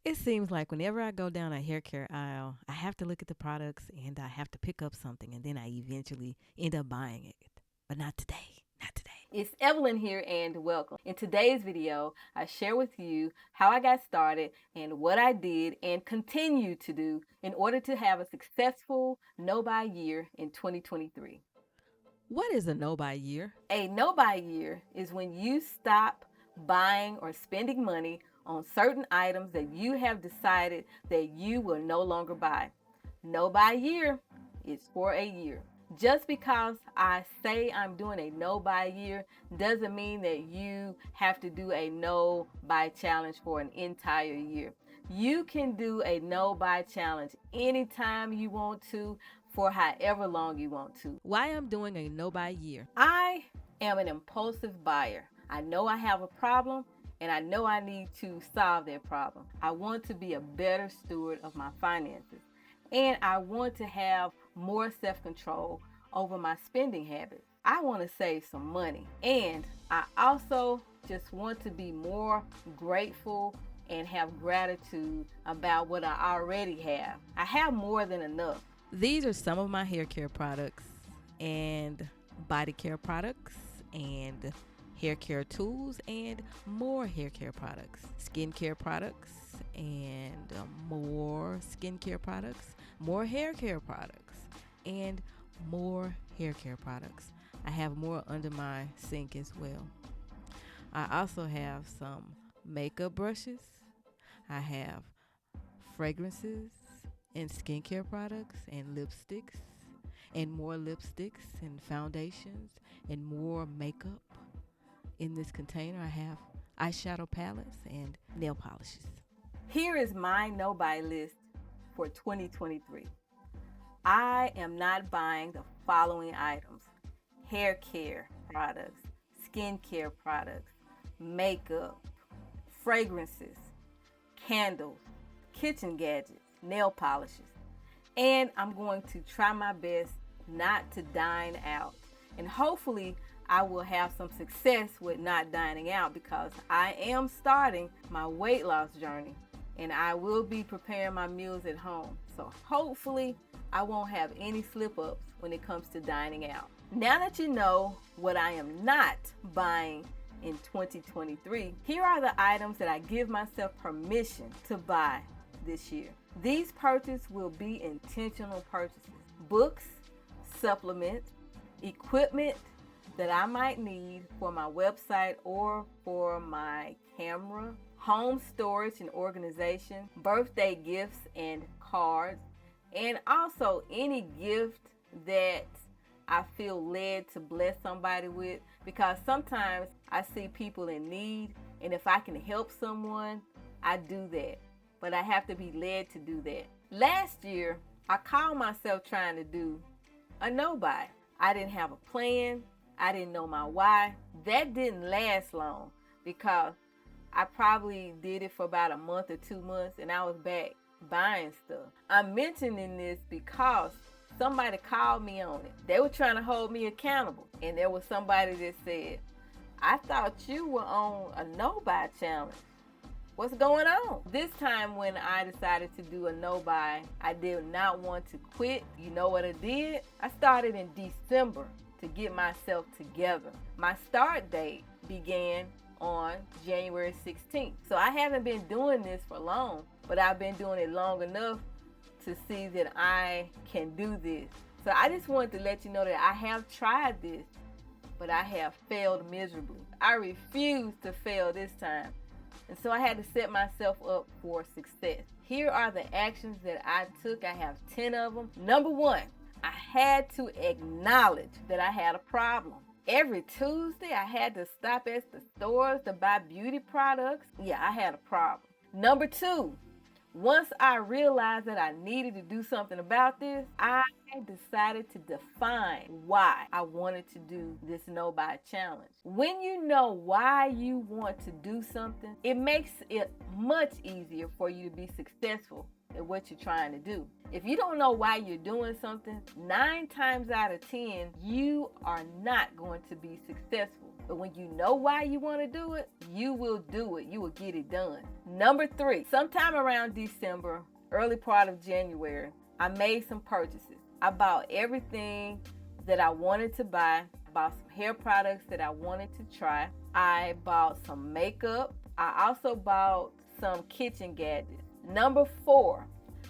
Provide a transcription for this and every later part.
It seems like whenever I go down a hair care aisle, I have to look at the products and I have to pick up something and then I eventually end up buying it. But not today. Not today. It's Evelyn here and welcome. In today's video, I share with you how I got started and what I did and continue to do in order to have a successful no-buy year in 2023. What is a no buy year? A no-buy year is when you stop buying or spending money on certain items that you have decided that you will no longer buy. No-buy year is for a year. Just because I say I'm doing a no buy year doesn't mean that you have to do a no buy challenge for an entire year. You can do a no buy challenge anytime you want to for however long you want to. Why I'm doing a no buy year? I am an impulsive buyer. I know I have a problem and I know I need to solve that problem. I want to be a better steward of my finances and I want to have more self-control over my spending habits. I want to save some money and I also just want to be more grateful and have gratitude about what I already have. I have more than enough. These are some of my hair care products and body care products and hair care tools and more hair care products, skincare products and more skincare products, more hair care products, and more hair care products. I have more under my sink as well. I also have some makeup brushes. I have fragrances and skincare products and lipsticks and more lipsticks and foundations and more makeup. In this container, I have eyeshadow palettes and nail polishes. Here is my no buy list for 2023. I am not buying the following items: hair care products, skincare products, makeup, fragrances, candles, kitchen gadgets, nail polishes. And I'm going to try my best not to dine out. And hopefully, I will have some success with not dining out because I am starting my weight loss journey and I will be preparing my meals at home. So hopefully, I won't have any slip ups when it comes to dining out. Now that you know what I am not buying in 2023, here are the items that I give myself permission to buy this year. These purchases will be intentional purchases: books, supplements, equipment that I might need for my website or for my camera, home storage and organization, birthday gifts and cards, and also any gift that I feel led to bless somebody with, because sometimes I see people in need and if I can help someone, I do that. But I have to be led to do that. Last year, I called myself trying to do a no buy. I didn't have a plan. I didn't know my why. That didn't last long because I probably did it for about a month or 2 months and I was back buying stuff. I'm mentioning this because somebody called me on it. They were trying to hold me accountable. And there was somebody that said, I thought you were on a no buy challenge. What's going on? This time when I decided to do a no buy, I did not want to quit. You know what I did? I started in December to get myself together. My start date began on January 16th. So I haven't been doing this for long, but I've been doing it long enough to see that I can do this. So I just wanted to let you know that I have tried this, but I have failed miserably. I refuse to fail this time. And so I had to set myself up for success. Here are the actions that I took. I have 10 of them. Number one, I had to acknowledge that I had a problem. Every Tuesday, I had to stop at the stores to buy beauty products. Yeah, I had a problem. Number two, once I realized that I needed to do something about this, I decided to define why I wanted to do this no buy challenge. When you know why you want to do something, it makes it much easier for you to be successful at what you're trying to do. If you don't know why you're doing something, 9 times out of 10, you are not going to be successful. But when you know why you want to do it, you will do it. You will get it done. Number 3, sometime around December, early part of January, I made some purchases. I bought everything that I wanted to buy. I bought some hair products that I wanted to try. I bought some makeup. I also bought some kitchen gadgets. Number 4,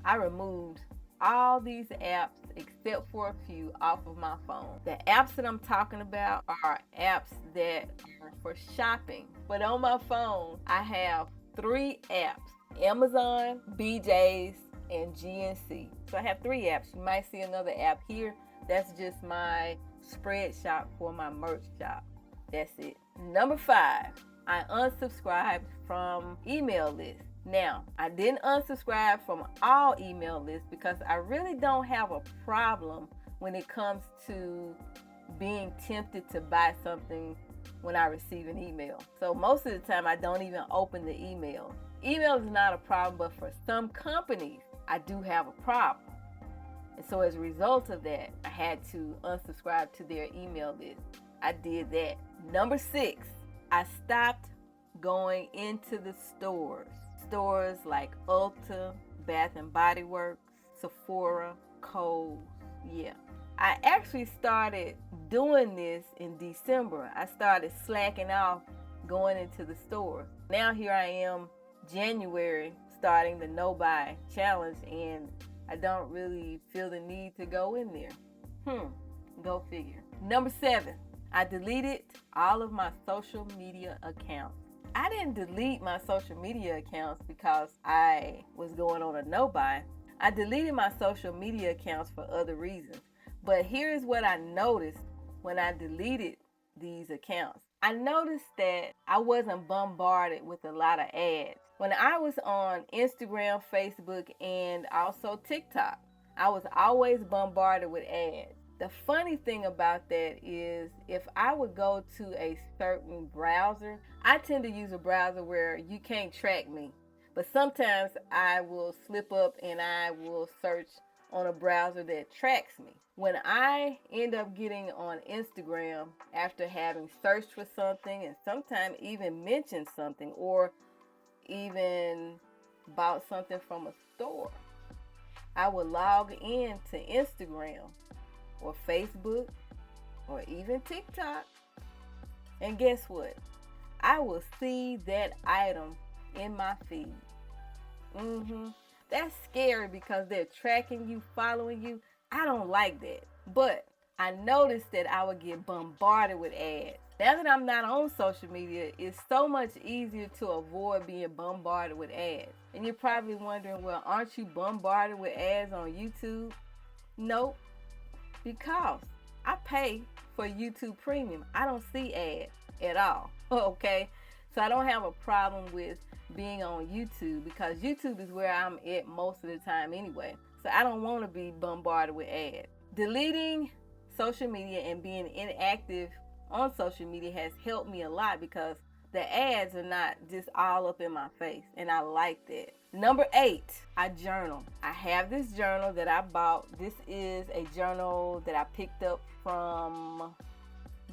I removed all these apps except for a few off of my phone. The apps that I'm talking about are apps that are for shopping. But on my phone, I have 3 apps: Amazon, BJ's, and GNC. So I have 3 apps. You might see another app here. That's just my spread shop for my merch shop. That's it. Number 5, I unsubscribed from email lists. Now, I didn't unsubscribe from all email lists because I really don't have a problem when it comes to being tempted to buy something when I receive an email. So most of the time I don't even open the email. Email is not a problem, but for some companies, I do have a problem. And so as a result of that, I had to unsubscribe to their email list. I did that. Number 6, I stopped going into the stores. Stores like Ulta, Bath and Body Works, Sephora, Kohl's. Yeah. I actually started doing this in December. I started slacking off going into the store. Now here I am, January, starting the no buy challenge, and I don't really feel the need to go in there. Go figure. Number 7, I deleted all of my social media accounts. I didn't delete my social media accounts because I was going on a no buy. I deleted my social media accounts for other reasons. But here's what I noticed when I deleted these accounts. I noticed that I wasn't bombarded with a lot of ads. When I was on Instagram, Facebook, and also TikTok, I was always bombarded with ads. The funny thing about that is if I would go to a certain browser, I tend to use a browser where you can't track me. But sometimes I will slip up and I will search on a browser that tracks me. When I end up getting on Instagram after having searched for something and sometimes even mentioned something or even bought something from a store, I will log in to Instagram or Facebook or even TikTok, and guess what? I will see that item in my feed. That's scary because they're tracking you, following you. I don't like that. But I noticed that I would get bombarded with ads. Now that I'm not on social media, it's so much easier to avoid being bombarded with ads. And you're probably wondering, well, aren't you bombarded with ads on YouTube? Nope. Because I pay for YouTube Premium. I don't see ads at all. Okay? So I don't have a problem with being on YouTube because YouTube is where I'm at most of the time anyway. So I don't want to be bombarded with ads. Deleting social media and being inactive on social media has helped me a lot because the ads are not just all up in my face, and I like that. Number 8, I journal. I have this journal that I bought. This is a journal that I picked up from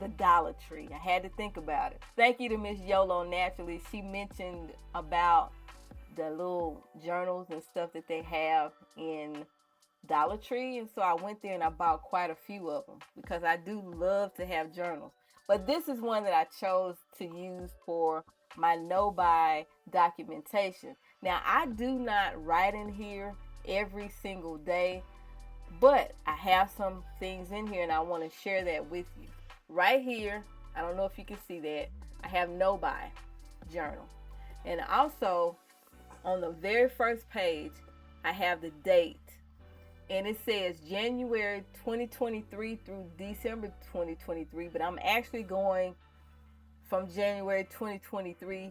the Dollar Tree. I had to think about it. Thank you to Miss YOLO Naturally. She mentioned about the little journals and stuff that they have in Dollar Tree, and so I went there and I bought quite a few of them because I do love to have journals. But this is one that I chose to use for my no-buy documentation. Now, I do not write in here every single day, but I have some things in here and I want to share that with you. Right here, I don't know if you can see that, I have no-buy journal. And also, on the very first page, I have the date. And it says January 2023 through December 2023, but I'm actually going from January 2023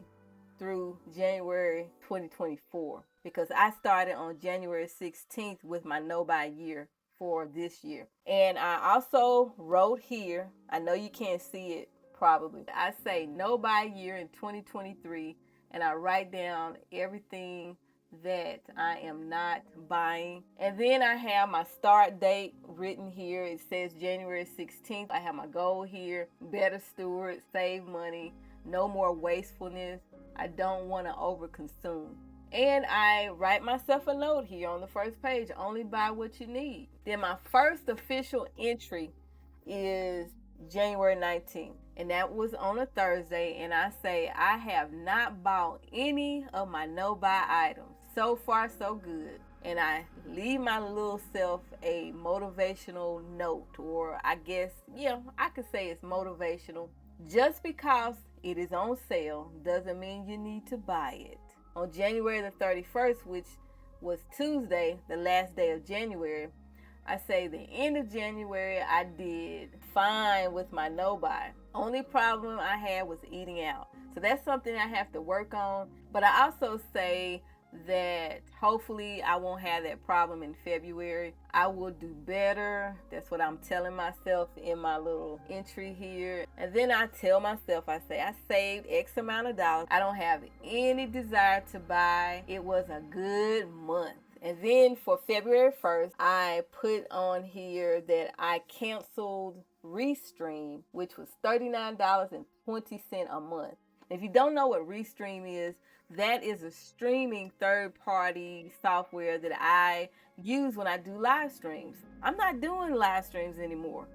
through January 2024 because I started on January 16th with my no-buy year for this year. And I also wrote here, I know you can't see it probably, I say no-buy year in 2023, and I write down everything that I am not buying. And then I have my start date written here. It says January 16th. I have my goal here: better steward, save money, no more wastefulness. I don't want to overconsume. And I write myself a note here on the first page: only buy what you need. Then my first official entry is January 19th, and that was on a Thursday, and I say I have not bought any of my no-buy items. So far, so good. And I leave my little self a motivational note, or I guess, yeah, I could say it's motivational. Just because it is on sale doesn't mean you need to buy it. On January the 31st, which was Tuesday, the last day of January, I say the end of January, I did fine with my no-buy. Only problem I had was eating out. So that's something I have to work on. But I also say that hopefully I won't have that problem in February. I will do better. That's what I'm telling myself in my little entry here. And then I tell myself, I say I saved X amount of dollars. I don't have any desire to buy. It was a good month. And then for February 1st, I put on here that I canceled Restream, which was $39.20 a month. If you don't know what Restream is, that is a streaming third-party software that I use when I do live streams. I'm not doing live streams anymore.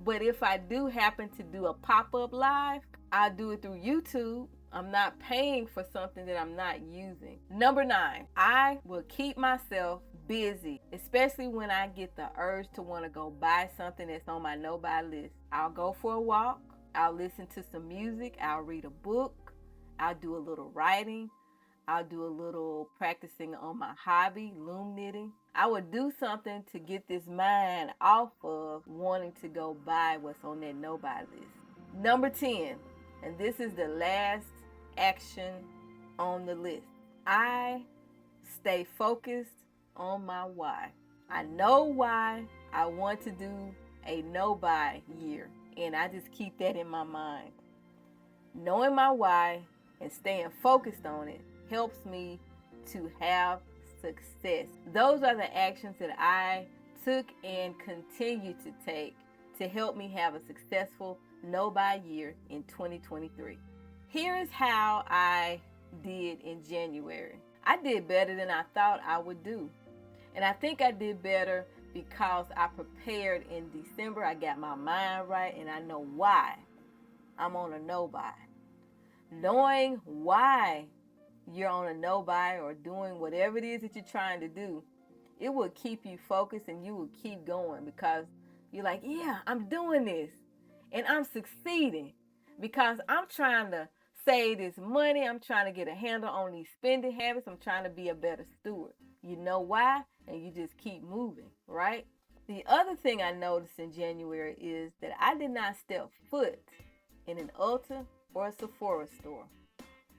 But if I do happen to do a pop-up live, I do it through YouTube. I'm not paying for something that I'm not using. Number 9, I will keep myself busy, especially when I get the urge to want to go buy something that's on my no-buy list. I'll go for a walk. I'll listen to some music. I'll read a book. I'll do a little writing. I'll do a little practicing on my hobby, loom knitting. I would do something to get this mind off of wanting to go buy what's on that no-buy list. Number 10, and this is the last action on the list. I stay focused on my why. I know why I want to do a no-buy year, and I just keep that in my mind. Knowing my why and staying focused on it helps me to have success. Those are the actions that I took and continue to take to help me have a successful no-buy year in 2023. Here is how I did in January. I did better than I thought I would do. And I think I did better because I prepared in December. I got my mind right, and I know why I'm on a no-buy. Knowing why you're on a no-buy or doing whatever it is that you're trying to do, it will keep you focused and you will keep going because you're like, yeah, I'm doing this and I'm succeeding because I'm trying to save this money. I'm trying to get a handle on these spending habits. I'm trying to be a better steward. You know why? And you just keep moving, right? The other thing I noticed in January is that I did not step foot in an Ulta or a Sephora store.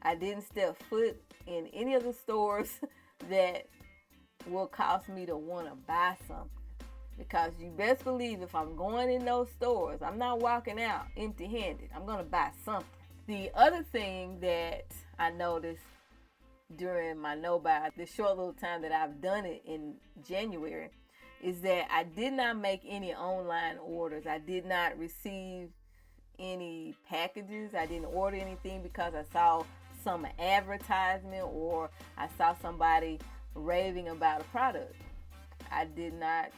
I didn't step foot in any of the stores that will cause me to want to buy something. Because you best believe if I'm going in those stores, I'm not walking out empty-handed. I'm going to buy something. The other thing that I noticed during my no-buy, the short little time that I've done it in January, is that I did not make any online orders. I did not receive any packages. I didn't order anything because I saw some advertisement or I saw somebody raving about a product. I did not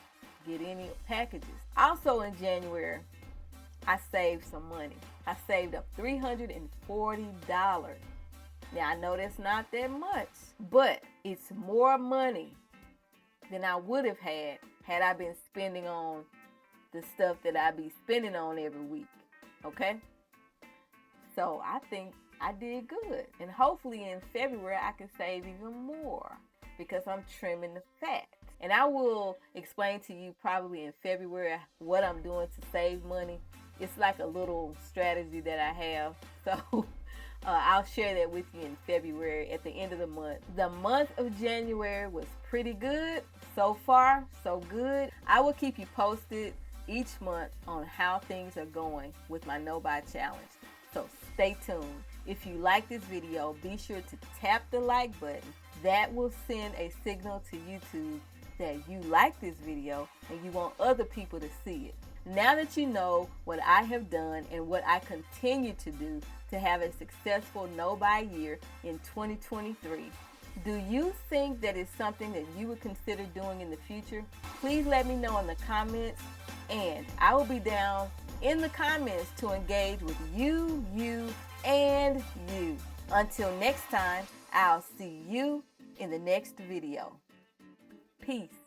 get any packages. Also in January, I saved some money. I saved up $340. Now I know that's not that much, but it's more money than I would have had I been spending on the stuff that I be spending on every week. Okay? So I think I did good. And hopefully in February I can save even more because I'm trimming the fat. And I will explain to you probably in February what I'm doing to save money. It's like a little strategy that I have. So I'll share that with you in February at the end of the month. The month of January was pretty good. So far, so good. I will keep you posted each month on how things are going with my no-buy challenge. So stay tuned. If you like this video, be sure to tap the like button. That will send a signal to YouTube that you like this video and you want other people to see it. Now that you know what I have done and what I continue to do to have a successful no-buy year in 2023, do you think that is something that you would consider doing in the future? Please let me know in the comments, and I will be down in the comments to engage with you, and you. Until next time, I'll see you in the next video. Peace.